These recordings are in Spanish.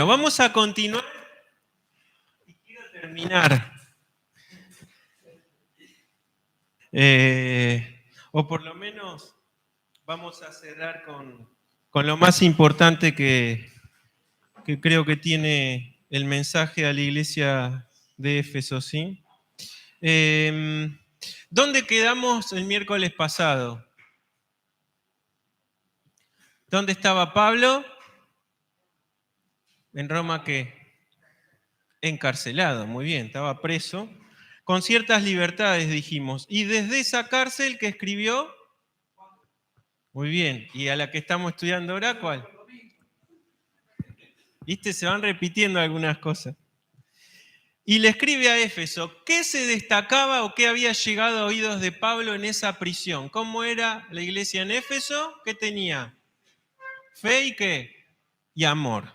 Bueno, vamos a continuar y quiero terminar. O por lo menos vamos a cerrar con lo más importante que creo que tiene el mensaje a la iglesia de Éfeso, ¿sí? ¿Dónde quedamos el miércoles pasado? ¿Dónde estaba Pablo? ¿En Roma qué? Encarcelado, muy bien, estaba preso, con ciertas libertades, dijimos. Y desde esa cárcel que escribió, muy bien, y a la que estamos estudiando ahora, ¿cuál? ¿Viste? Se van repitiendo algunas cosas. Y le escribe a Éfeso, ¿qué se destacaba o qué había llegado a oídos de Pablo en esa prisión? ¿Cómo era la iglesia en Éfeso? ¿Qué tenía? Fe y qué? Y amor,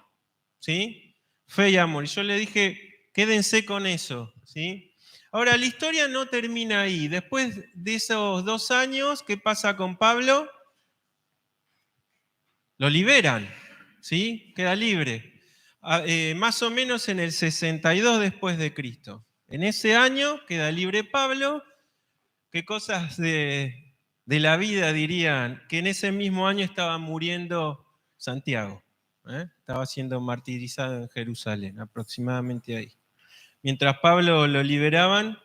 ¿sí? Fe y amor. Y yo le dije, quédense con eso, ¿sí? Ahora, la historia no termina ahí. Después de esos 2 años, ¿qué pasa con Pablo? Lo liberan, ¿sí? Queda libre. Más o menos en el 62 después de Cristo. En ese año queda libre Pablo. ¿Qué cosas de la vida dirían? Que en ese mismo año estaba muriendo Santiago. Estaba siendo martirizado en Jerusalén, aproximadamente ahí. Mientras Pablo lo liberaban,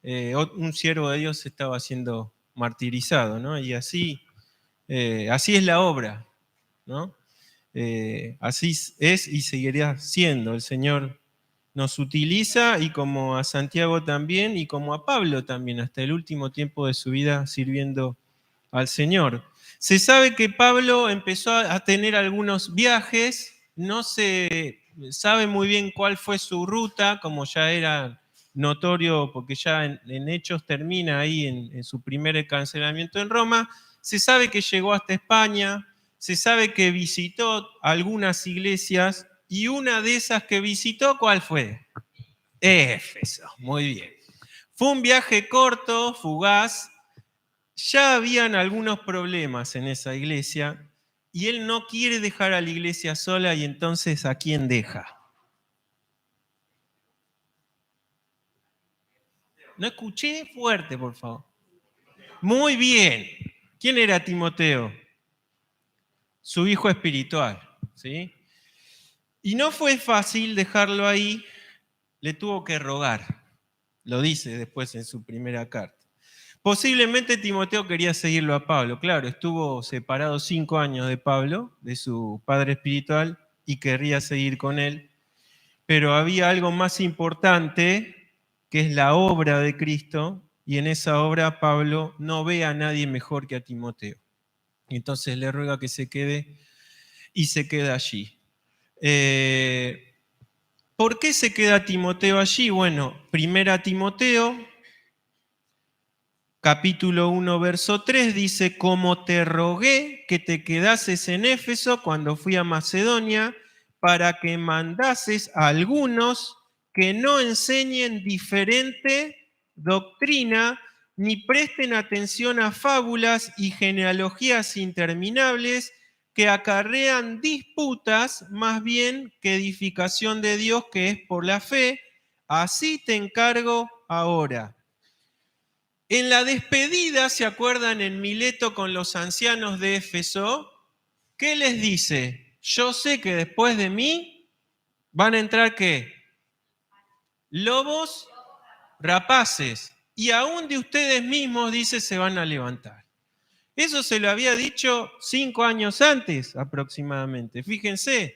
un siervo de Dios estaba siendo martirizado, ¿no? Y así es la obra, ¿no? Así es y seguirá siendo. El Señor nos utiliza, y como a Santiago también, y como a Pablo también, hasta el último tiempo de su vida sirviendo al Señor. Se sabe que Pablo empezó a tener algunos viajes, no se sabe muy bien cuál fue su ruta, como ya era notorio, porque ya en Hechos termina ahí en su primer encarcelamiento en Roma. Se sabe que llegó hasta España, se sabe que visitó algunas iglesias, y una de esas que visitó, ¿cuál fue? Éfeso, muy bien. Fue un viaje corto, fugaz. Ya habían algunos problemas en esa iglesia y él no quiere dejar a la iglesia sola, y entonces ¿a quién deja? No escuché fuerte, por favor. Muy bien. ¿Quién era Timoteo? Su hijo espiritual, ¿sí? Y no fue fácil dejarlo ahí, le tuvo que rogar. Lo dice después en su primera carta. Posiblemente Timoteo quería seguirlo a Pablo. Claro, estuvo separado 5 años de Pablo, de su padre espiritual, y querría seguir con él. Pero había algo más importante, que es la obra de Cristo, y en esa obra Pablo no ve a nadie mejor que a Timoteo. Entonces le ruega que se quede, y se queda allí. ¿Por qué se queda Timoteo allí? Bueno, 1 Timoteo, capítulo 1, verso 3, dice, como te rogué que te quedases en Éfeso cuando fui a Macedonia, para que mandases a algunos que no enseñen diferente doctrina, ni presten atención a fábulas y genealogías interminables que acarrean disputas más bien que edificación de Dios, que es por la fe. Así te encargo ahora. En la despedida, ¿se acuerdan en Mileto con los ancianos de Éfeso? ¿Qué les dice? Yo sé que después de mí van a entrar ¿qué? Lobos rapaces. Y aún de ustedes mismos, dice, se van a levantar. Eso se lo había dicho 5 años antes aproximadamente. Fíjense,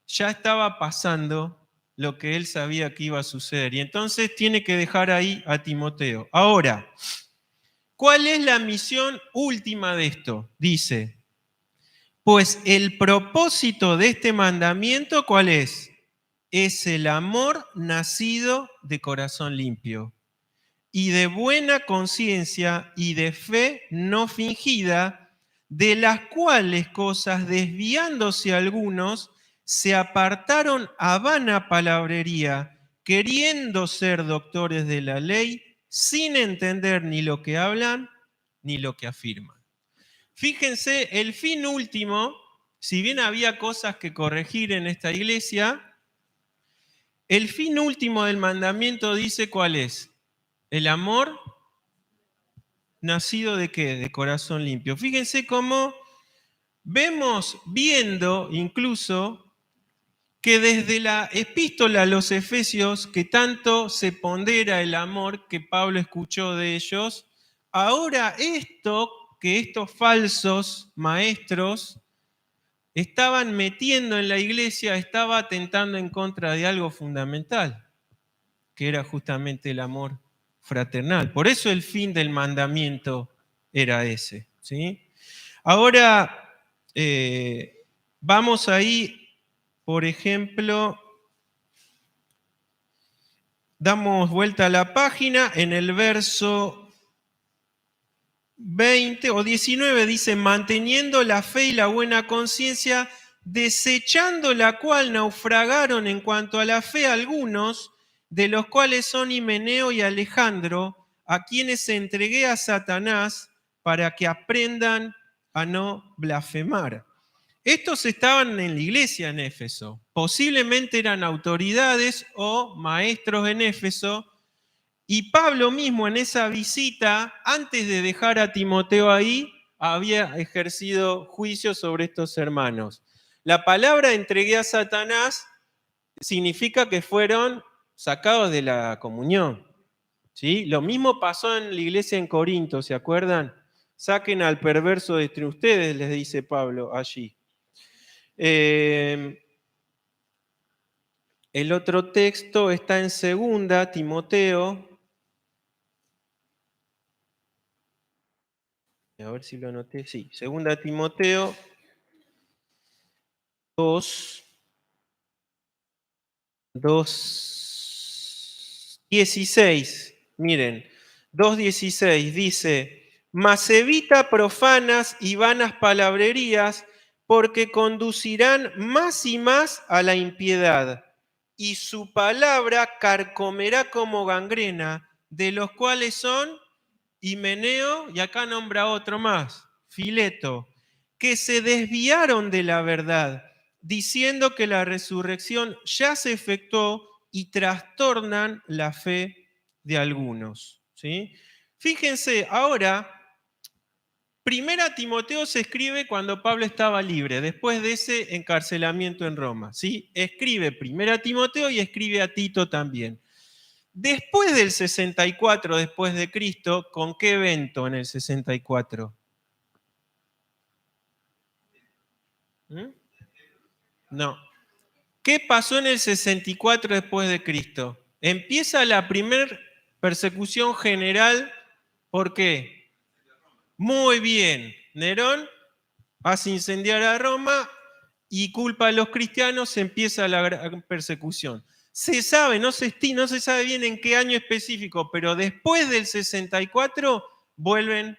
ya estaba pasando lo que él sabía que iba a suceder. Y entonces tiene que dejar ahí a Timoteo. Ahora, ¿cuál es la misión última de esto? Dice, pues el propósito de este mandamiento, ¿cuál es? Es el amor nacido de corazón limpio y de buena conciencia y de fe no fingida, de las cuales cosas, desviándose algunos, se apartaron a vana palabrería, queriendo ser doctores de la ley, sin entender ni lo que hablan ni lo que afirman. Fíjense, el fin último, si bien había cosas que corregir en esta iglesia, El fin último del mandamiento dice ¿cuál es? El amor nacido ¿de qué? De corazón limpio. Fíjense cómo viendo incluso que desde la epístola a los Efesios, que tanto se pondera el amor que Pablo escuchó de ellos, ahora que estos falsos maestros estaban metiendo en la iglesia, estaba atentando en contra de algo fundamental, que era justamente el amor fraternal. Por eso el fin del mandamiento era ese, ¿sí? Ahora, vamos ahí, por ejemplo, damos vuelta a la página, en el verso 20 o 19 dice, manteniendo la fe y la buena conciencia, desechando la cual naufragaron en cuanto a la fe algunos, de los cuales son Himeneo y Alejandro, a quienes entregué a Satanás para que aprendan a no blasfemar. Estos estaban en la iglesia en Éfeso, posiblemente eran autoridades o maestros en Éfeso, y Pablo mismo en esa visita, antes de dejar a Timoteo ahí, había ejercido juicio sobre estos hermanos. La palabra entregué a Satanás significa que fueron sacados de la comunión, ¿sí? Lo mismo pasó en la iglesia en Corinto, ¿se acuerdan? Saquen al perverso de entre ustedes, les dice Pablo allí. El otro texto está en 2 Timoteo. A ver si lo anoté. Sí, 2 Timoteo 2:16. Miren, 2:16 dice, mas evita profanas y vanas palabrerías, porque conducirán más y más a la impiedad, y su palabra carcomerá como gangrena, de los cuales son Himeneo, y acá nombra otro más, Fileto, que se desviaron de la verdad, diciendo que la resurrección ya se efectuó y trastornan la fe de algunos, ¿sí? Fíjense, ahora, Primera Timoteo se escribe cuando Pablo estaba libre, después de ese encarcelamiento en Roma, ¿sí? Escribe Primera Timoteo y escribe a Tito también. Después del 64 después de Cristo, ¿con qué evento en el 64? ¿Mm? No. ¿Qué pasó en el 64 después de Cristo? Empieza la primera persecución general. ¿Por qué? Muy bien. Nerón hace incendiar a Roma y culpa a los cristianos, empieza la gran persecución. Se sabe, no se sabe bien en qué año específico, pero después del 64 vuelven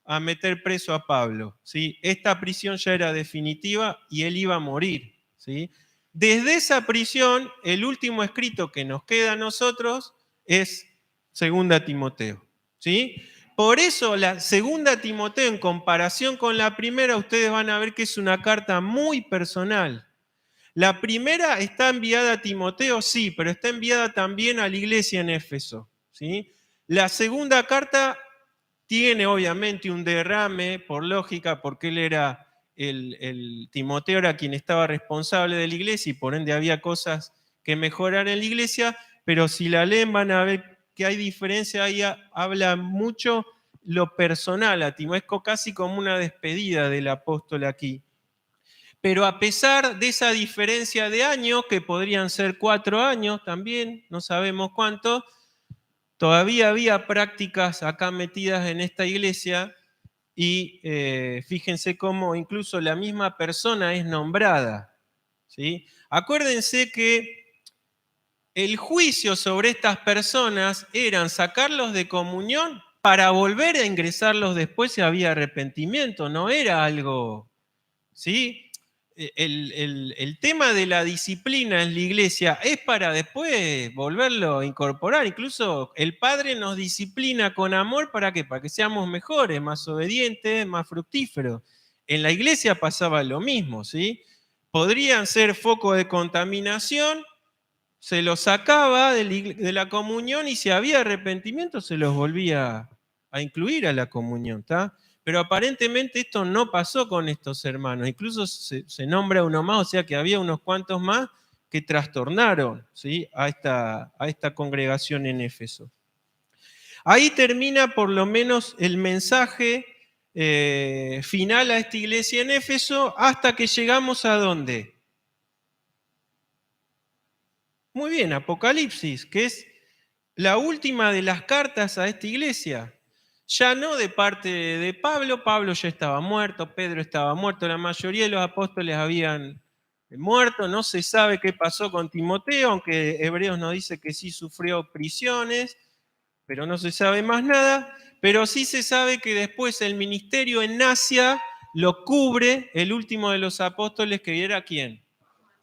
a meter preso a Pablo, ¿sí? Esta prisión ya era definitiva y él iba a morir, ¿sí? Desde esa prisión, el último escrito que nos queda a nosotros es 2 Timoteo, ¿sí? Por eso la 2 Timoteo, en comparación con la primera, ustedes van a ver que es una carta muy personal. La primera está enviada a Timoteo, sí, pero está enviada también a la iglesia en Éfeso, ¿sí? La segunda carta tiene obviamente un derrame, por lógica, porque él era Timoteo era quien estaba responsable de la iglesia y por ende había cosas que mejorar en la iglesia, pero si la leen van a ver que hay diferencia, ahí habla mucho lo personal a Timoteo, es casi como una despedida del apóstol aquí. Pero a pesar de esa diferencia de años, que podrían ser 4 años también, no sabemos cuánto, todavía había prácticas acá metidas en esta iglesia y fíjense cómo incluso la misma persona es nombrada, ¿sí? Acuérdense que el juicio sobre estas personas eran sacarlos de comunión para volver a ingresarlos después si había arrepentimiento, no era algo, ¿sí? El tema de la disciplina en la iglesia es para después volverlo a incorporar. Incluso el Padre nos disciplina con amor, ¿para qué? Para que seamos mejores, más obedientes, más fructíferos. En la iglesia pasaba lo mismo, ¿sí? Podrían ser foco de contaminación, se los sacaba de la comunión y si había arrepentimiento se los volvía a incluir a la comunión, ¿está? Pero aparentemente esto no pasó con estos hermanos, incluso se nombra uno más, o sea que había unos cuantos más que trastornaron, ¿sí?, a esta congregación en Éfeso. Ahí termina por lo menos el mensaje final a esta iglesia en Éfeso, hasta que llegamos a ¿dónde? Muy bien, Apocalipsis, que es la última de las cartas a esta iglesia. Ya no de parte de Pablo, Pablo ya estaba muerto, Pedro estaba muerto, la mayoría de los apóstoles habían muerto, no se sabe qué pasó con Timoteo, aunque Hebreos nos dice que sí sufrió prisiones, pero no se sabe más nada, pero sí se sabe que después el ministerio en Asia lo cubre el último de los apóstoles, que era ¿quién?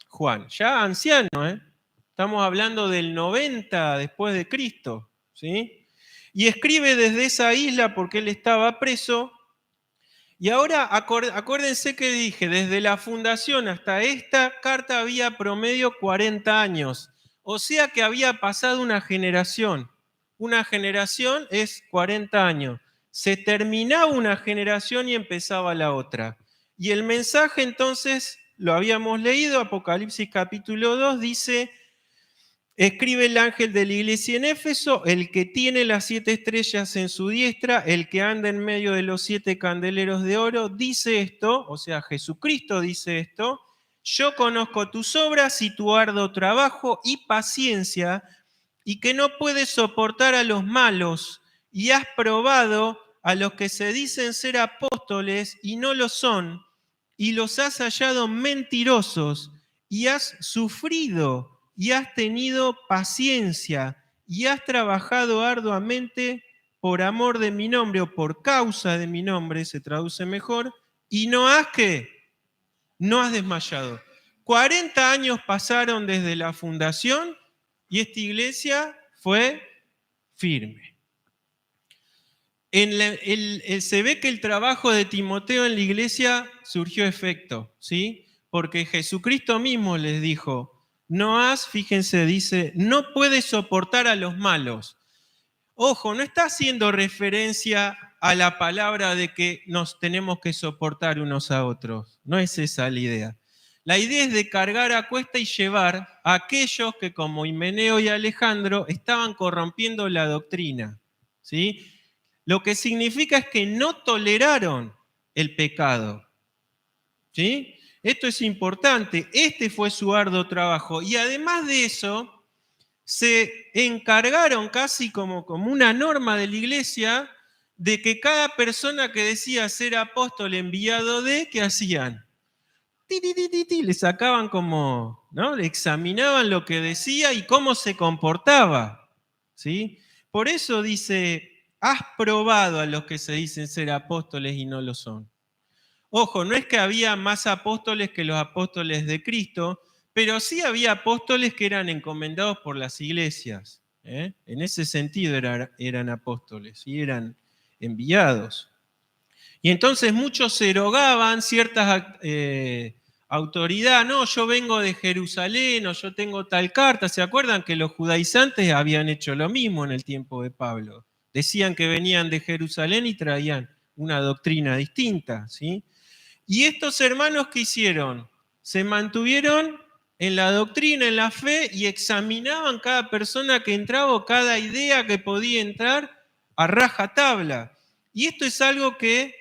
Juan, ya anciano, ¿eh? Estamos hablando del 90 después de Cristo, ¿sí? Y escribe desde esa isla porque él estaba preso. Y ahora acuérdense que dije, desde la fundación hasta esta carta había promedio 40 años. O sea que había pasado una generación. Una generación es 40 años. Se terminaba una generación y empezaba la otra. Y el mensaje entonces, lo habíamos leído, Apocalipsis capítulo 2, dice: escribe el ángel de la iglesia en Éfeso, el que tiene las 7 estrellas en su diestra, el que anda en medio de los 7 candeleros de oro, dice esto, o sea, Jesucristo dice esto: yo conozco tus obras y tu arduo trabajo y paciencia, y que no puedes soportar a los malos, y has probado a los que se dicen ser apóstoles y no lo son, y los has hallado mentirosos, y has sufrido y has tenido paciencia y has trabajado arduamente por amor de mi nombre, o por causa de mi nombre, se traduce mejor, y no has ¿qué? No has desmayado. 40 años pasaron desde la fundación y esta iglesia fue firme. Se ve que el trabajo de Timoteo en la iglesia surgió efecto, ¿sí? Porque Jesucristo mismo les dijo: fíjense, dice, no puedes soportar a los malos. Ojo, no está haciendo referencia a la palabra de que nos tenemos que soportar unos a otros. No es esa la idea. La idea es de cargar a cuesta y llevar a aquellos que, como Himeneo y Alejandro, estaban corrompiendo la doctrina, ¿sí? Lo que significa es que no toleraron el pecado, ¿sí? Esto es importante. Este fue su arduo trabajo. Y además de eso, se encargaron casi como una norma de la iglesia de que cada persona que decía ser apóstol enviado de, ¿qué hacían? Le sacaban como, ¿no? Le examinaban lo que decía y cómo se comportaba, ¿sí? Por eso dice: has probado a los que se dicen ser apóstoles y no lo son. Ojo, no es que había más apóstoles que los apóstoles de Cristo, pero sí había apóstoles que eran encomendados por las iglesias, ¿eh? En ese sentido eran apóstoles y eran enviados. Y entonces muchos se erogaban ciertas autoridades: no, yo vengo de Jerusalén, o yo tengo tal carta. ¿Se acuerdan que los judaizantes habían hecho lo mismo en el tiempo de Pablo? Decían que venían de Jerusalén y traían una doctrina distinta, ¿sí? Y estos hermanos, ¿qué hicieron? Se mantuvieron en la doctrina, en la fe, y examinaban cada persona que entraba o cada idea que podía entrar a rajatabla. Y esto es algo que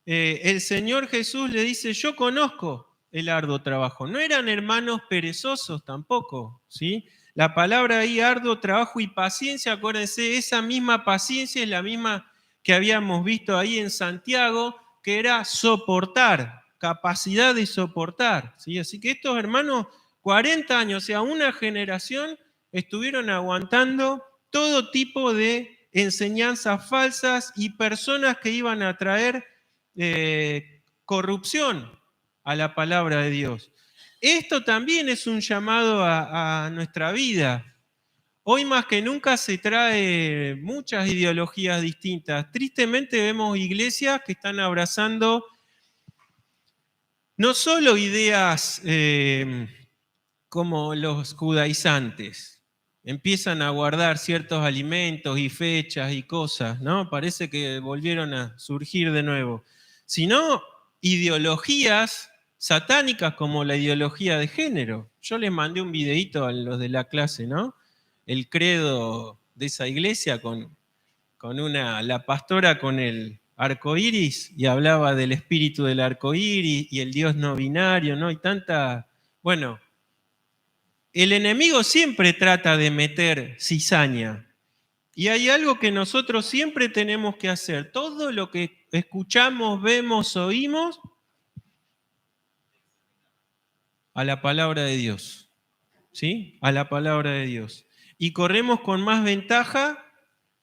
el Señor Jesús le dice: yo conozco el arduo trabajo. No eran hermanos perezosos tampoco, ¿sí? La palabra ahí, arduo trabajo y paciencia, acuérdense, esa misma paciencia es la misma que habíamos visto ahí en Santiago, que era soportar, capacidad de soportar, ¿sí? Así que estos hermanos, 40 años, o sea, una generación, estuvieron aguantando todo tipo de enseñanzas falsas y personas que iban a traer corrupción a la palabra de Dios. Esto también es un llamado a nuestra vida. Hoy más que nunca se trae muchas ideologías distintas. Tristemente vemos iglesias que están abrazando no solo ideas como los judaizantes. Empiezan a guardar ciertos alimentos y fechas y cosas, ¿no? Parece que volvieron a surgir de nuevo. Sino ideologías satánicas como la ideología de género. Yo les mandé un videíto a los de la clase, ¿no? El credo de esa iglesia con la pastora con el arco iris y hablaba del espíritu del arco iris y el Dios no binario, ¿no? Y tanta. Bueno, el enemigo siempre trata de meter cizaña. Y hay algo que nosotros siempre tenemos que hacer. Todo lo que escuchamos, vemos, oímos, a la palabra de Dios. ¿Sí? A la palabra de Dios. Y corremos con más ventaja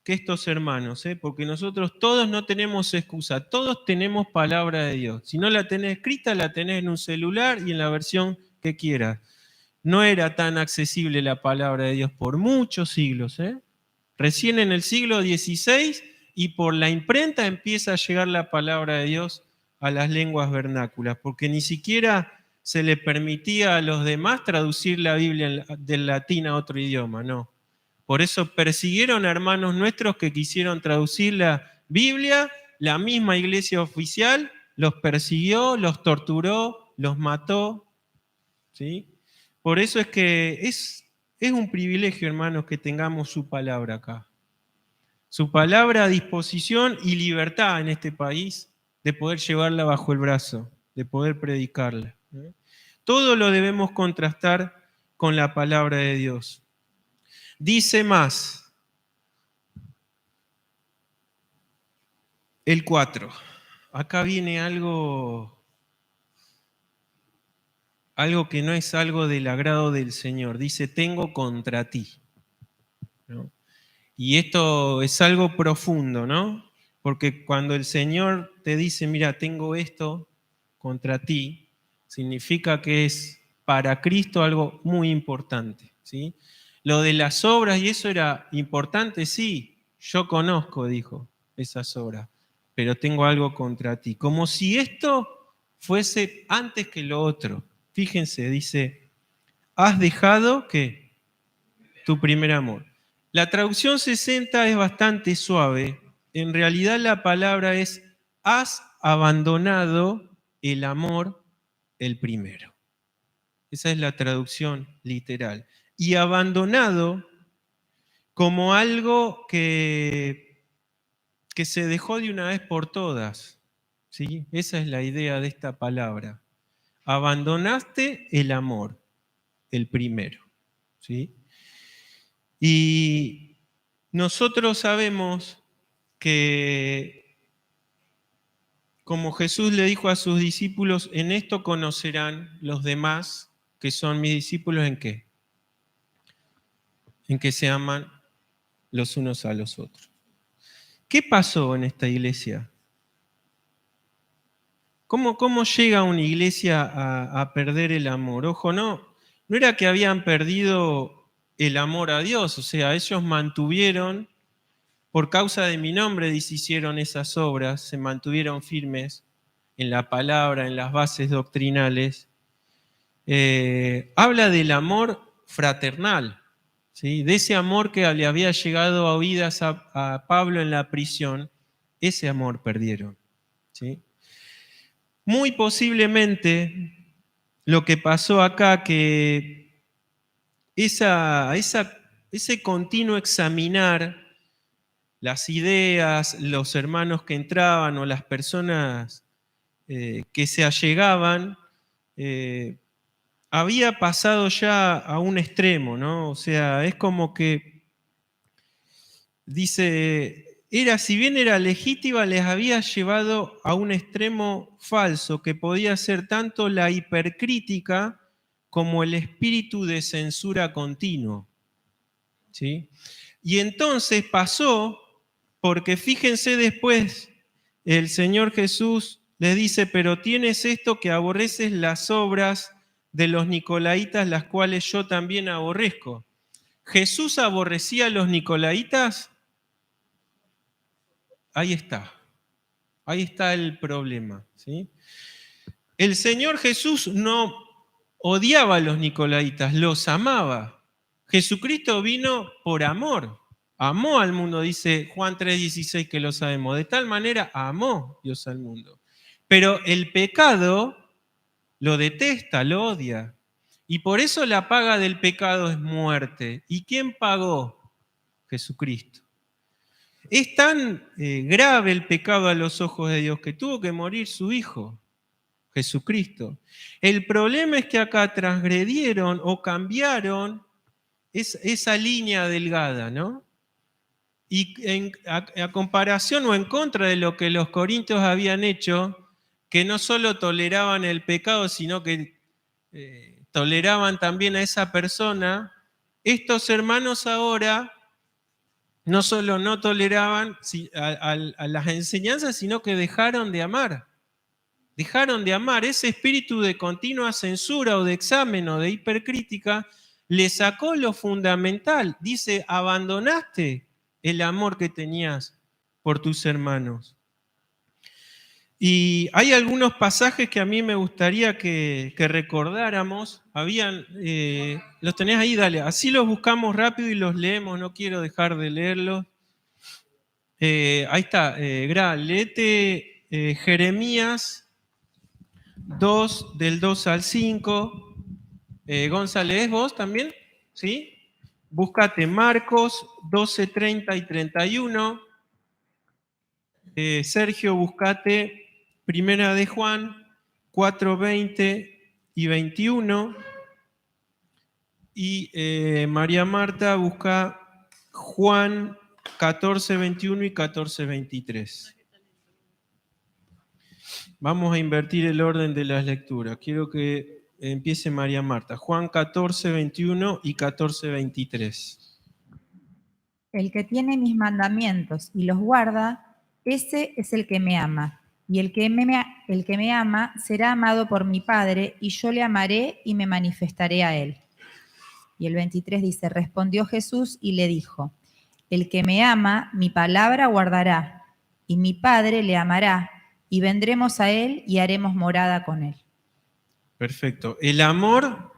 que estos hermanos, porque nosotros todos no tenemos excusa, todos tenemos palabra de Dios. Si no la tenés escrita, la tenés en un celular y en la versión que quieras. No era tan accesible la palabra de Dios por muchos siglos. Recién en el siglo XVI y por la imprenta empieza a llegar la palabra de Dios a las lenguas vernáculas, porque ni siquiera se le permitía a los demás traducir la Biblia del latín a otro idioma, no. Por eso persiguieron a hermanos nuestros que quisieron traducir la Biblia, la misma iglesia oficial los persiguió, los torturó, los mató, ¿sí? Por eso es que es un privilegio, hermanos, que tengamos su palabra acá. Su palabra a disposición y libertad en este país de poder llevarla bajo el brazo, de poder predicarla. Todo lo debemos contrastar con la palabra de Dios. Dice más, el 4. Acá viene algo que no es algo del agrado del Señor. Dice, tengo contra ti, ¿no? Y esto es algo profundo, ¿no? Porque cuando el Señor te dice, mira, tengo esto contra ti, significa que es para Cristo algo muy importante, ¿sí? Lo de las obras, y eso era importante, sí, yo conozco, dijo, esas obras, pero tengo algo contra ti. Como si esto fuese antes que lo otro. Fíjense, dice, has dejado, ¿qué? Tu primer amor. La traducción 60 es bastante suave. En realidad la palabra es, has abandonado el amor, el primero. Esa es la traducción literal. Y abandonado como algo que se dejó de una vez por todas. ¿Sí? Esa es la idea de esta palabra. Abandonaste el amor, el primero. ¿Sí? Y nosotros sabemos que, como Jesús le dijo a sus discípulos, en esto conocerán los demás que son mis discípulos, ¿en qué? En que se aman los unos a los otros. ¿Qué pasó en esta iglesia? ¿Cómo llega una iglesia a perder el amor? Ojo, no era que habían perdido el amor a Dios, o sea, ellos mantuvieron, por causa de mi nombre, hicieron esas obras, se mantuvieron firmes en la palabra, en las bases doctrinales. Habla del amor fraternal, ¿sí? De ese amor que le había llegado a oídas a Pablo en la prisión, ese amor perdieron, ¿sí? Muy posiblemente lo que pasó acá, que ese continuo examinar las ideas, los hermanos que entraban o las personas que se allegaban, había pasado ya a un extremo, ¿no? O sea, es como que dice, si bien era legítima, les había llevado a un extremo falso que podía ser tanto la hipercrítica como el espíritu de censura continuo, ¿sí? Y entonces pasó, porque fíjense después, el Señor Jesús les dice, pero tienes esto que aborreces las obras de los nicolaitas, las cuales yo también aborrezco. ¿Jesús aborrecía a los nicolaitas? Ahí está el problema, ¿sí? El Señor Jesús no odiaba a los nicolaitas, los amaba. Jesucristo vino por amor. Amó al mundo, dice Juan 3:16, que lo sabemos. De tal manera amó Dios al mundo. Pero el pecado lo detesta, lo odia. Y por eso la paga del pecado es muerte. ¿Y quién pagó? Jesucristo. Es tan grave el pecado a los ojos de Dios que tuvo que morir su Hijo, Jesucristo. El problema es que acá transgredieron o cambiaron esa línea delgada, ¿no? Y a comparación o en contra de lo que los corintios habían hecho, que no solo toleraban el pecado, sino que toleraban también a esa persona, estos hermanos ahora no solo no toleraban a las enseñanzas, sino que dejaron de amar. Dejaron de amar. Ese espíritu de continua censura o de examen o de hipercrítica le sacó lo fundamental. Dice, abandonaste el amor que tenías por tus hermanos. Y hay algunos pasajes que a mí me gustaría que recordáramos. Los tenés ahí, dale. Así los buscamos rápido y los leemos. No quiero dejar de leerlos. Ahí está, léete Jeremías 2, del 2 al 5. González, ¿vos también? ¿Sí? Búscate Marcos 12, 30 y 31. Sergio, búscate Primera de Juan 4, 20 y 21. Y María Marta busca Juan 14, 21 y 14, 23. Vamos a invertir el orden de las lecturas. Quiero que empiece María Marta. Juan 14, 21 y 14, 23. El que tiene mis mandamientos y los guarda, ese es el que me ama. Y el que me ama será amado por mi Padre, y yo le amaré y me manifestaré a él. Y el 23 dice, respondió Jesús y le dijo, el que me ama, mi palabra guardará, y mi Padre le amará, y vendremos a él y haremos morada con él. Perfecto. El amor,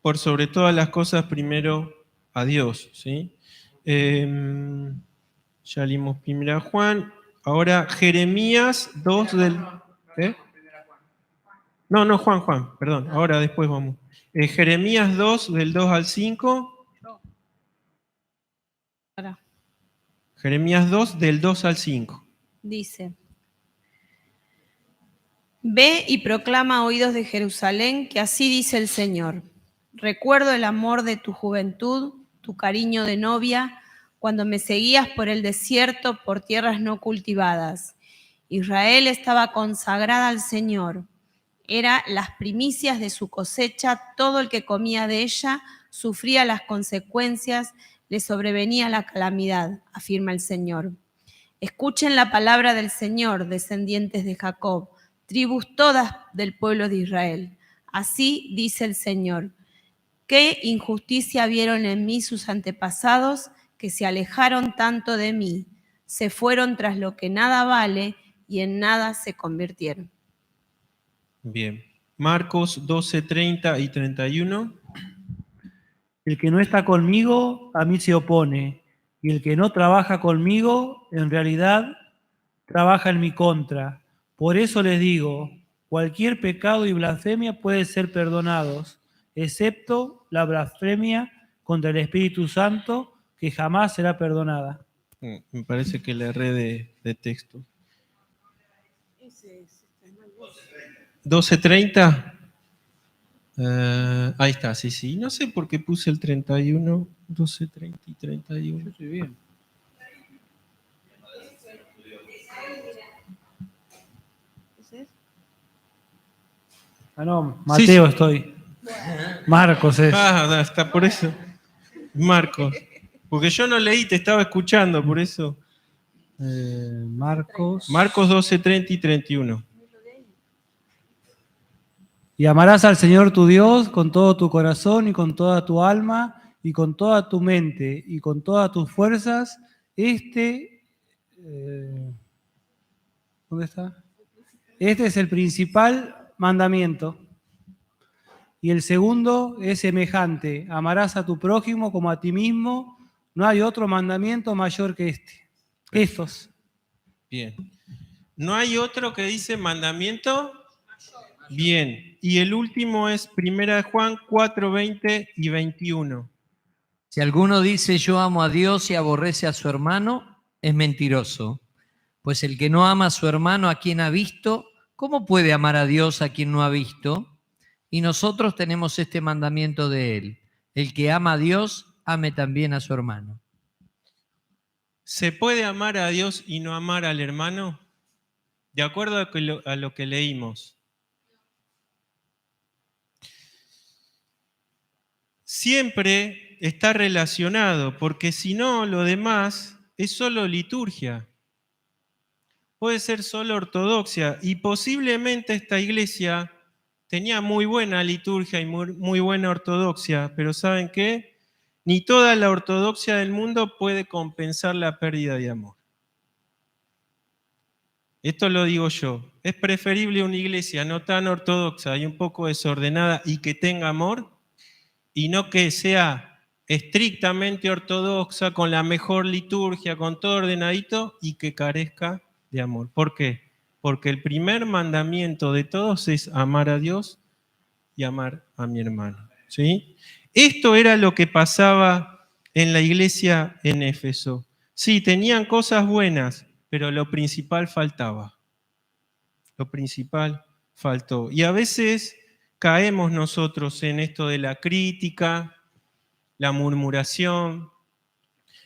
por sobre todas las cosas, primero a Dios, ¿sí? Ya leímos Primera Juan. Ahora Jeremías 2 del... No, Juan, perdón. Ahora después vamos. Jeremías 2 del 2 al 5. Jeremías 2 del 2 al 5. Dice, ve y proclama a oídos de Jerusalén que así dice el Señor. Recuerdo el amor de tu juventud, tu cariño de novia, cuando me seguías por el desierto, por tierras no cultivadas. Israel estaba consagrada al Señor. Era las primicias de su cosecha, todo el que comía de ella sufría las consecuencias, le sobrevenía la calamidad, afirma el Señor. Escuchen la palabra del Señor, descendientes de Jacob, tribus todas del pueblo de Israel. Así dice el Señor. ¿Qué injusticia vieron en mí sus antepasados que se alejaron tanto de mí? Se fueron tras lo que nada vale y en nada se convirtieron. Bien. Marcos 12, 30 y 31. El que no está conmigo, a mí se opone, y el que no trabaja conmigo, en realidad, trabaja en mi contra. Por eso les digo, cualquier pecado y blasfemia puede ser perdonados, excepto la blasfemia contra el Espíritu Santo, que jamás será perdonada. Me parece que le erré de texto. 12:30. Ahí está, sí. No sé por qué puse el 31, 12:30 y 31. Estoy bien. Ah, no, Mateo sí. Estoy. Marcos es. Está por eso. Marcos. Porque yo no leí, te estaba escuchando, por eso. Marcos 12:30 y 31. Y amarás al Señor tu Dios con todo tu corazón y con toda tu alma y con toda tu mente y con todas tus fuerzas. ¿Dónde está? Este es el principal mandamiento. Y el segundo es semejante, amarás a tu prójimo como a ti mismo. No hay otro mandamiento mayor que este. Estos. Bien. ¿No hay otro que dice mandamiento? Bien. Y el último es 1 Juan 4, 20 y 21. Si alguno dice yo amo a Dios y aborrece a su hermano, es mentiroso. Pues el que no ama a su hermano a quien ha visto, ¿cómo puede amar a Dios a quien no ha visto? Y nosotros tenemos este mandamiento de él: el que ama a Dios, ame también a su hermano. ¿Se puede amar a Dios y no amar al hermano? De acuerdo a lo que leímos. Siempre está relacionado, porque si no, lo demás es solo liturgia. Puede ser solo ortodoxia, y posiblemente esta iglesia tenía muy buena liturgia y muy buena ortodoxia, pero ¿saben qué? Ni toda la ortodoxia del mundo puede compensar la pérdida de amor. Esto lo digo yo. Es preferible una iglesia no tan ortodoxa y un poco desordenada y que tenga amor, y no que sea estrictamente ortodoxa, con la mejor liturgia, con todo ordenadito, y que carezca de amor. ¿Por qué? Porque el primer mandamiento de todos es amar a Dios y amar a mi hermano. ¿Sí? Esto era lo que pasaba en la iglesia en Éfeso. Sí, tenían cosas buenas, pero lo principal faltaba. Lo principal faltó. Y a veces caemos nosotros en esto de la crítica, la murmuración.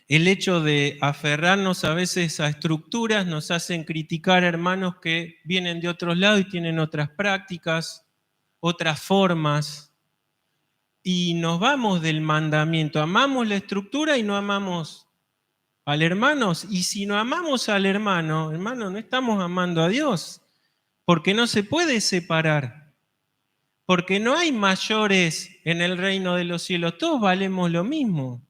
El hecho de aferrarnos a veces a estructuras nos hacen criticar a hermanos que vienen de otros lados y tienen otras prácticas, otras formas. Y nos vamos del mandamiento. Amamos la estructura y no amamos al hermano. Y si no amamos al hermano, no estamos amando a Dios. Porque no se puede separar. Porque no hay mayores en el reino de los cielos. Todos valemos lo mismo.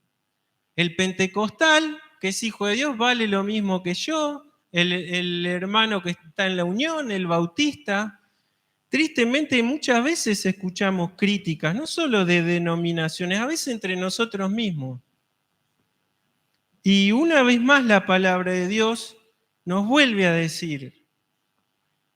El pentecostal, que es hijo de Dios, vale lo mismo que yo. El hermano que está en la unión, el bautista. Tristemente muchas veces escuchamos críticas, no solo de denominaciones, a veces entre nosotros mismos. Y una vez más la palabra de Dios nos vuelve a decir: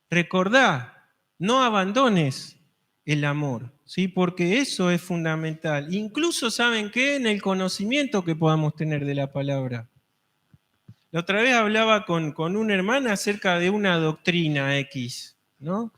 recordá, no abandones el amor, ¿sí? Porque eso es fundamental. Incluso, ¿saben qué? En el conocimiento que podamos tener de la palabra. La otra vez hablaba con una hermana acerca de una doctrina X, ¿no?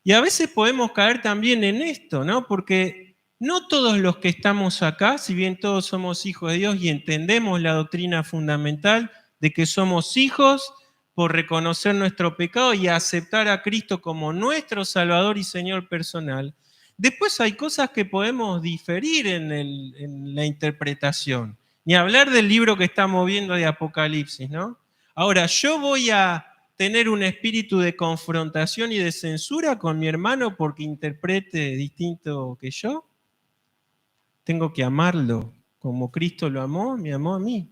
Y a veces podemos caer también en esto, ¿no? Porque no todos los que estamos acá, si bien todos somos hijos de Dios y entendemos la doctrina fundamental de que somos hijos por reconocer nuestro pecado y aceptar a Cristo como nuestro Salvador y Señor personal, después hay cosas que podemos diferir en la interpretación. Ni hablar del libro que estamos viendo de Apocalipsis, ¿no? Ahora, yo voy a tener un espíritu de confrontación y de censura con mi hermano porque interprete distinto que yo. Tengo que amarlo como Cristo lo amó, me amó a mí.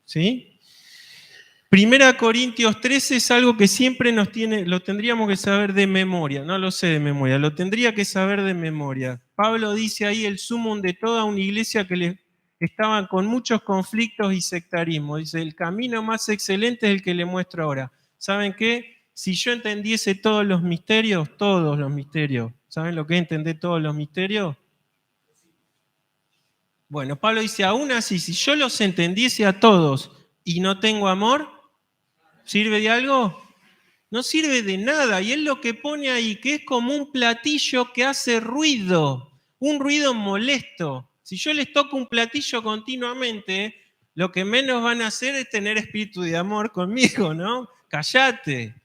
¿Sí? 1 Corintios 13 es algo que siempre lo tendríamos que saber de memoria. No lo sé de memoria, lo tendría que saber de memoria. Pablo dice ahí el sumum de toda una iglesia que estaban con muchos conflictos y sectarismo. Dice, el camino más excelente es el que le muestro ahora. ¿Saben qué? Si yo entendiese todos los misterios, ¿saben lo que es entender todos los misterios? Bueno, Pablo dice, aún así, si yo los entendiese a todos y no tengo amor, ¿sirve de algo? No sirve de nada. Y él lo que pone ahí, que es como un platillo que hace ruido, un ruido molesto. Si yo les toco un platillo continuamente, lo que menos van a hacer es tener espíritu de amor conmigo, ¿no? Cállate.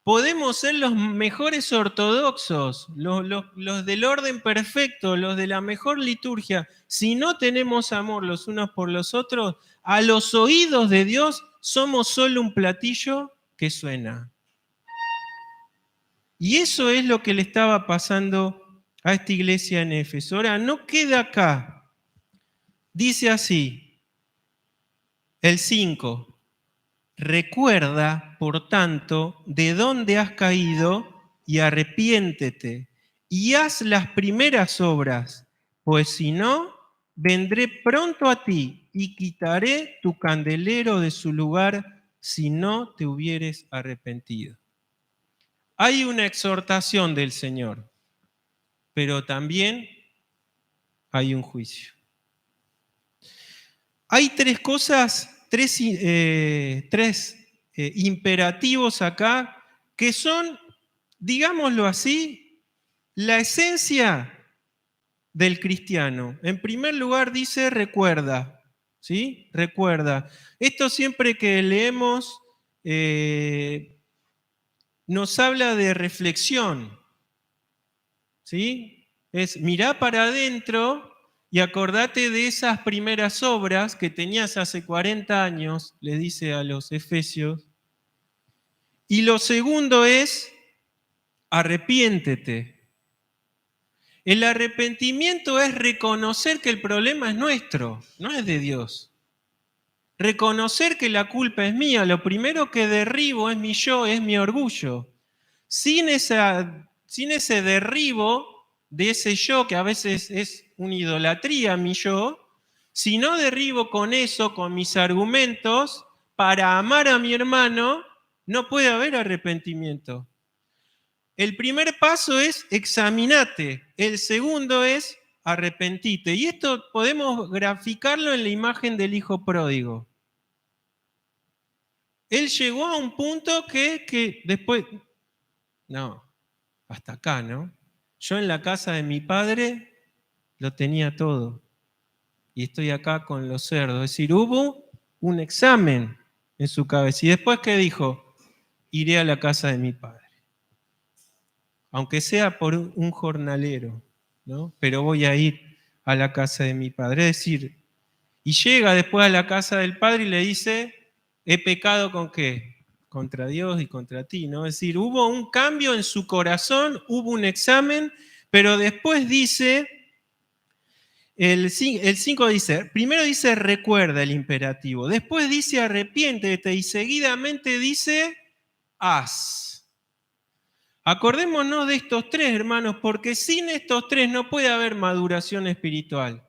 Podemos ser los mejores ortodoxos, los del orden perfecto, los de la mejor liturgia. Si no tenemos amor los unos por los otros, a los oídos de Dios somos solo un platillo que suena. Y eso es lo que le estaba pasando a esta iglesia en Éfeso. Ahora, no queda acá. Dice así, el 5. Recuerda, por tanto, de dónde has caído y arrepiéntete y haz las primeras obras, pues si no, vendré pronto a ti y quitaré tu candelero de su lugar si no te hubieres arrepentido. Hay una exhortación del Señor, pero también hay un juicio. Hay tres cosas, tres imperativos acá que son, digámoslo así, la esencia del cristiano. En primer lugar dice recuerda, ¿sí? Recuerda. Esto siempre que leemos nos habla de reflexión, ¿sí? Es mirá para adentro y acordate de esas primeras obras que tenías hace 40 años, le dice a los efesios. Y lo segundo es arrepiéntete. El arrepentimiento es reconocer que el problema es nuestro, no es de Dios. Reconocer que la culpa es mía. Lo primero que derribo es mi yo, es mi orgullo. Sin ese derribo de ese yo, que a veces es una idolatría mi yo, si no derribo con eso, con mis argumentos, para amar a mi hermano, no puede haber arrepentimiento. El primer paso es examinate, el segundo es arrepentite. Y esto podemos graficarlo en la imagen del hijo pródigo. Él llegó a un punto que después, no, hasta acá, ¿no? Yo en la casa de mi padre lo tenía todo y estoy acá con los cerdos. Es decir, hubo un examen en su cabeza. Y después, ¿qué dijo? Iré a la casa de mi padre. Aunque sea por un jornalero, ¿no? Pero voy a ir a la casa de mi padre. Es decir, y llega después a la casa del padre y le dice, he pecado ¿con qué? Contra Dios y contra ti, ¿no? Es decir, hubo un cambio en su corazón, hubo un examen, pero después dice, el 5 dice, primero dice recuerda el imperativo, después dice arrepiéntete y seguidamente dice haz. Acordémonos de estos tres, hermanos, porque sin estos tres no puede haber maduración espiritual.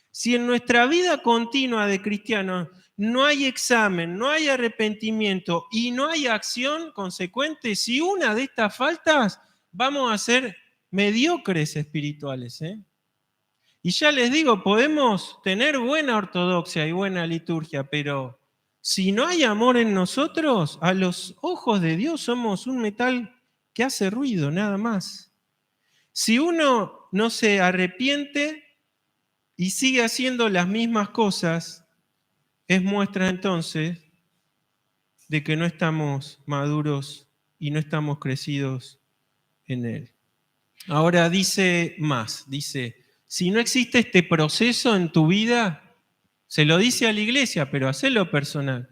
Si en nuestra vida continua de cristianos no hay examen, no hay arrepentimiento y no hay acción consecuente, si una de estas faltas, vamos a ser mediocres espirituales. Y ya les digo, podemos tener buena ortodoxia y buena liturgia, pero si no hay amor en nosotros, a los ojos de Dios somos un metal que hace ruido, nada más. Si uno no se arrepiente y sigue haciendo las mismas cosas, es muestra entonces de que no estamos maduros y no estamos crecidos en Él. Ahora dice más, dice, si no existe este proceso en tu vida, se lo dice a la iglesia, pero hacelo personal.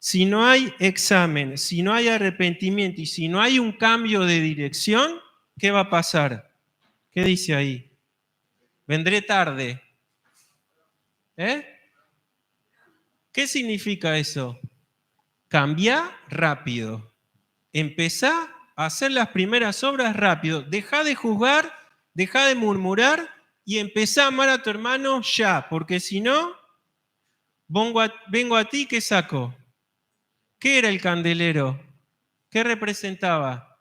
Si no hay examen, si no hay arrepentimiento y si no hay un cambio de dirección, ¿qué va a pasar? ¿Qué dice ahí? Vendré tarde. ¿Qué significa eso? Cambia rápido. Empezá a hacer las primeras obras rápido. Deja de juzgar, deja de murmurar y empezá a amar a tu hermano ya, porque si no, vengo a ti, ¿qué saco? ¿Qué era el candelero? ¿Qué representaba?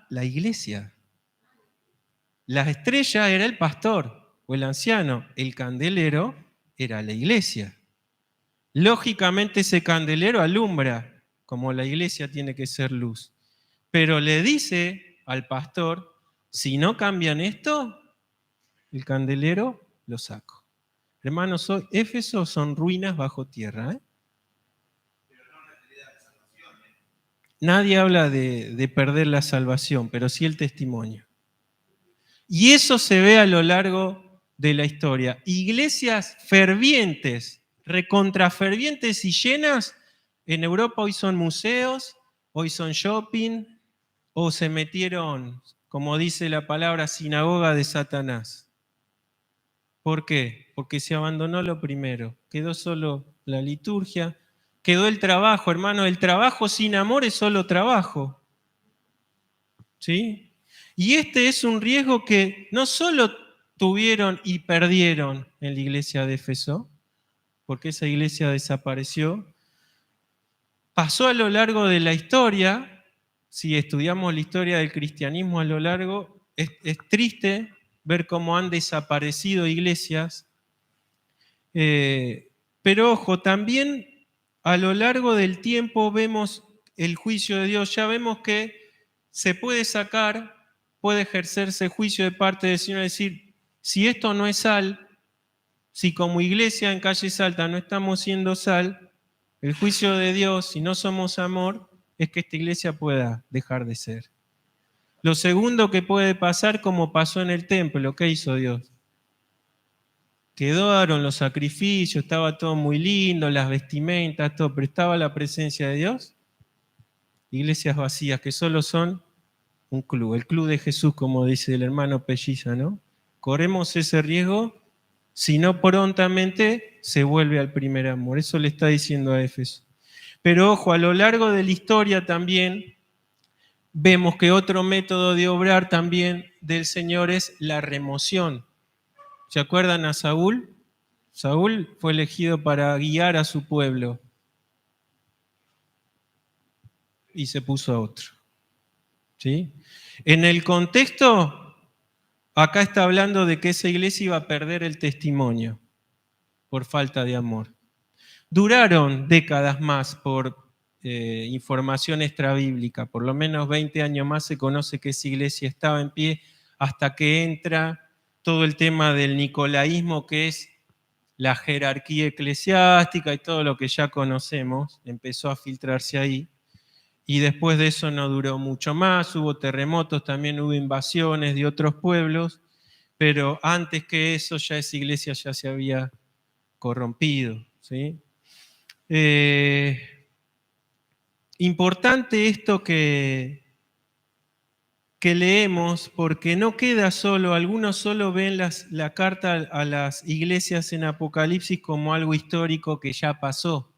La iglesia. La estrella era el pastor o el anciano. El candelero era la iglesia. Lógicamente ese candelero alumbra, como la iglesia tiene que ser luz. Pero le dice al pastor, si no cambian esto, el candelero lo saco. Hermanos, Éfeso son ruinas bajo tierra. Nadie habla de perder la salvación, pero sí el testimonio. Y eso se ve a lo largo de la historia. Iglesias fervientes, recontrafervientes y llenas, en Europa hoy son museos, hoy son shopping, o se metieron, como dice la palabra, sinagoga de Satanás. ¿Por qué? Porque se abandonó lo primero, quedó solo la liturgia, quedó el trabajo, hermano. El trabajo sin amor es solo trabajo. ¿sí? Y este es un riesgo que no solo tuvieron y perdieron en la iglesia de Éfeso, porque esa iglesia desapareció, pasó a lo largo de la historia. Si estudiamos la historia del cristianismo a lo largo, es triste ver cómo han desaparecido iglesias. Pero ojo, también a lo largo del tiempo vemos el juicio de Dios. Ya vemos que se puede sacar, puede ejercerse juicio de parte del Señor, decir, si esto no es sal, si como iglesia en Calle Salta no estamos siendo sal, el juicio de Dios, si no somos amor, es que esta iglesia pueda dejar de ser. Lo segundo que puede pasar, como pasó en el templo, ¿qué hizo Dios? Quedaron los sacrificios, estaba todo muy lindo, las vestimentas, todo, pero estaba la presencia de Dios. Iglesias vacías que solo son un club, el club de Jesús, como dice el hermano Pelliza, ¿no? Corremos ese riesgo, si no prontamente se vuelve al primer amor. Eso le está diciendo a Éfeso. Pero ojo, a lo largo de la historia también vemos que otro método de obrar también del Señor es la remoción. ¿Se acuerdan a Saúl? Saúl fue elegido para guiar a su pueblo y se puso a otro. ¿Sí? En el contexto, acá está hablando de que esa iglesia iba a perder el testimonio por falta de amor. Duraron décadas más por información extrabíblica, por lo menos 20 años más se conoce que esa iglesia estaba en pie hasta que entra todo el tema del nicolaísmo, que es la jerarquía eclesiástica y todo lo que ya conocemos, empezó a filtrarse ahí. Y después de eso no duró mucho más, hubo terremotos, también hubo invasiones de otros pueblos, pero antes que eso ya esa iglesia ya se había corrompido, ¿sí? Importante esto que leemos, porque no queda solo, algunos solo ven la carta a las iglesias en Apocalipsis como algo histórico que ya pasó.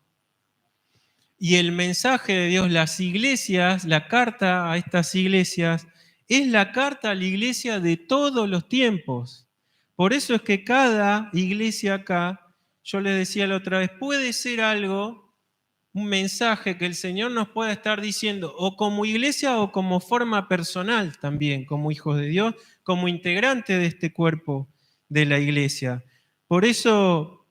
Y el mensaje de Dios, las iglesias, la carta a estas iglesias, es la carta a la iglesia de todos los tiempos. Por eso es que cada iglesia acá, yo les decía la otra vez, puede ser algo, un mensaje que el Señor nos pueda estar diciendo, o como iglesia o como forma personal también, como hijos de Dios, como integrante de este cuerpo de la iglesia. Por eso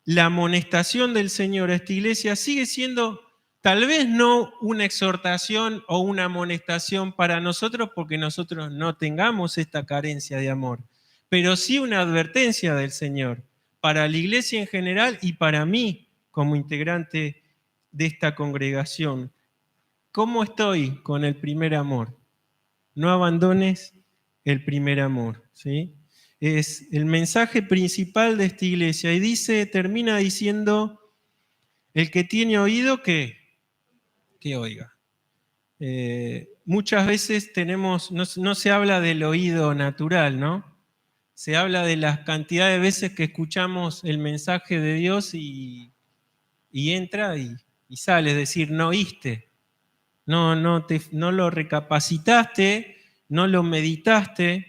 la amonestación del Señor a esta iglesia sigue siendo tal vez no una exhortación o una amonestación para nosotros porque nosotros no tengamos esta carencia de amor, pero sí una advertencia del Señor para la iglesia en general y para mí como integrante de esta congregación. ¿Cómo estoy con el primer amor? No abandones el primer amor, ¿sí? Es el mensaje principal de esta iglesia y termina diciendo, el que tiene oído, que oiga. Muchas veces no se habla del oído natural, ¿no? Se habla de la cantidad de veces que escuchamos el mensaje de Dios y entra y sale, es decir, no oíste, no lo recapacitaste, no lo meditaste,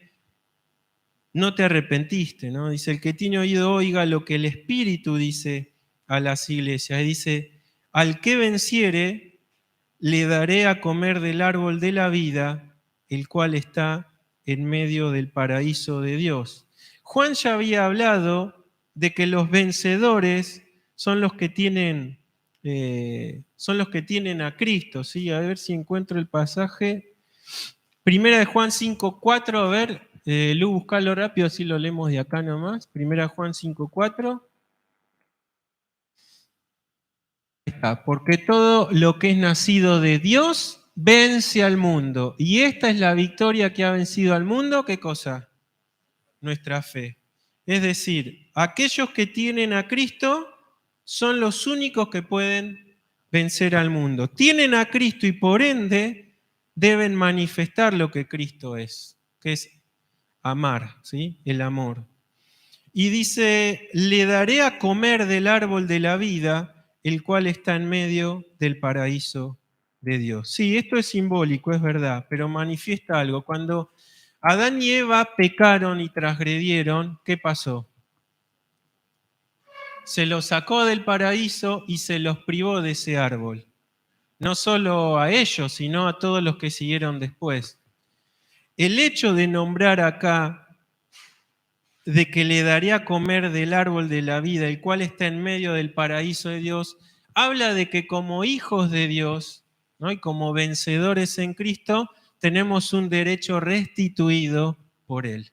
no te arrepentiste, ¿no? Dice, el que tiene oído oiga lo que el Espíritu dice a las iglesias. Dice, al que venciere, le daré a comer del árbol de la vida, el cual está en medio del paraíso de Dios. Juan ya había hablado de que los vencedores son los que tienen a Cristo, ¿sí? A ver si encuentro el pasaje. Primera de Juan 5:4, a ver, Lu, buscalo rápido, así lo leemos de acá nomás. Primera de Juan 5:4. Porque todo lo que es nacido de Dios vence al mundo. Y esta es la victoria que ha vencido al mundo. ¿Qué cosa? Nuestra fe. Es decir, aquellos que tienen a Cristo son los únicos que pueden vencer al mundo. Tienen a Cristo y por ende deben manifestar lo que Cristo es, que es amar, ¿sí? El amor. Y dice, le daré a comer del árbol de la vida, el cual está en medio del paraíso de Dios. Sí, esto es simbólico, es verdad, pero manifiesta algo. Cuando Adán y Eva pecaron y transgredieron, ¿qué pasó? Se los sacó del paraíso y se los privó de ese árbol. No solo a ellos, sino a todos los que siguieron después. El hecho de nombrar acá de que le daría a comer del árbol de la vida, el cual está en medio del paraíso de Dios, habla de que como hijos de Dios, ¿no?, y como vencedores en Cristo, tenemos un derecho restituido por Él.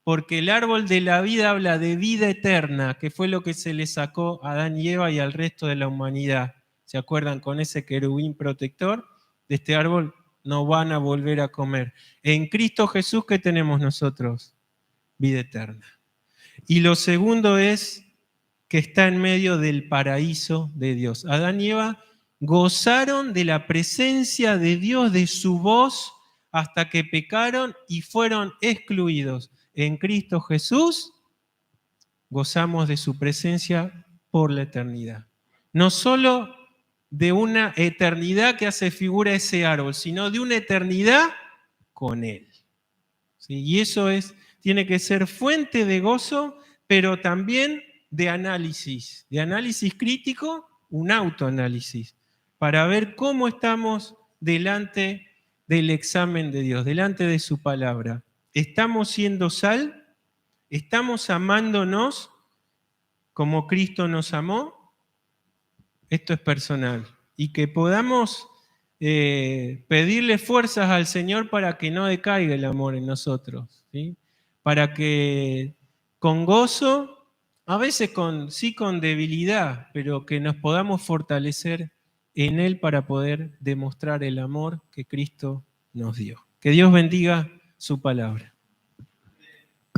Porque el árbol de la vida habla de vida eterna, que fue lo que se le sacó a Adán y Eva y al resto de la humanidad. ¿Se acuerdan? Con ese querubín protector de este árbol no van a volver a comer. En Cristo Jesús, ¿qué tenemos nosotros? Vida eterna. Y lo segundo es que está en medio del paraíso de Dios. Adán y Eva gozaron de la presencia de Dios, de su voz, hasta que pecaron y fueron excluidos. En Cristo Jesús gozamos de su presencia por la eternidad. No solo de una eternidad que hace figura ese árbol, sino de una eternidad con Él. ¿Sí? Y eso tiene que ser fuente de gozo, pero también de análisis crítico, un autoanálisis, para ver cómo estamos delante del examen de Dios, delante de su palabra. ¿Estamos siendo sal? ¿Estamos amándonos como Cristo nos amó? Esto es personal. Y que podamos pedirle fuerzas al Señor para que no decaiga el amor en nosotros, ¿sí? Para que con gozo, a veces sí con debilidad, pero que nos podamos fortalecer en Él para poder demostrar el amor que Cristo nos dio. Que Dios bendiga su palabra.